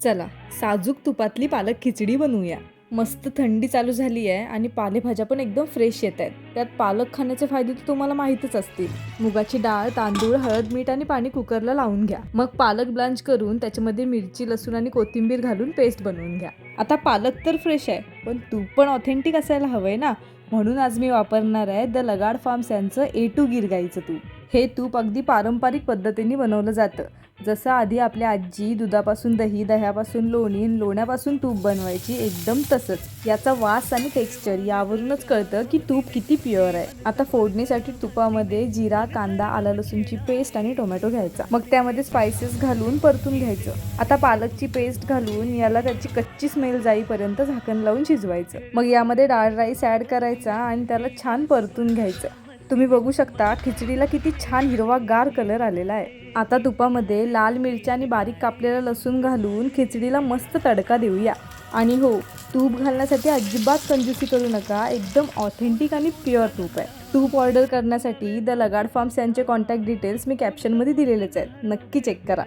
चला साजूक तुपातली पालक खिचडी बनवूया. मस्त थंडी चालू झाली आहे आणि पालेभाज्या पण एकदम फ्रेश येत आहेत. त्यात पालक खाण्याचे फायदे तर तुम्हाला माहीतच असतील. मुगाची डाळ, तांदूळ, हळद, मीठ आणि पाणी कुकरला लावून घ्या. मग पालक ब्लांच करून त्याच्यामध्ये मिरची, लसूण आणि कोथिंबीर घालून पेस्ट बनवून घ्या. आता पालक तर फ्रेश आहे, पण तूप पण ऑथेंटिक असायला हवंय ना. म्हणून आज मी वापरणार आहे द लगाड फार्म्स यांचं A2 गीर गाईचं तूप. हे तूप अगदी पारंपरिक पद्धतीने बनवलं जातं. जसं आधी आपल्या आजी दुधापासून दही, दह्यापासून लोणी, लोण्यापासून तूप बनवायची, एकदम तसंच. याचा वास आणि टेक्स्चर यावरूनच कळतं की तूप किती प्युअर आहे. आता फोडणीसाठी तुपामध्ये जिरा, कांदा, आलं लसूणची पेस्ट आणि टोमॅटो घ्यायचा. मग त्यामध्ये स्पायसेस घालून परतून घ्यायचं. आता पालकची पेस्ट घालून याला त्याची कच्ची स्मेल जाईपर्यंत झाकण लावून शिजवायचं. मग यामध्ये डाळ राईस ॲड करायचा आणि त्याला छान परतून घ्यायचं. तुम्ही बघू शकता खिचडीला किती छान हिरवागार कलर आलेला आहे. आता तुपामध्ये लाल मिरच्या आणि बारीक कापलेला लसूण घालून खिचडीला मस्त तडका देऊया. आणि हो, तूप घालण्यासाठी अजिबात कंजूसी करू नका. एकदम ऑथेंटिक आणि प्युअर तूप आहे. तूप ऑर्डर करण्यासाठी द लगाड फार्म्स यांचे कॉन्टॅक्ट डिटेल्स मी कॅप्शनमध्ये दिलेलेच आहेत. नक्की चेक करा.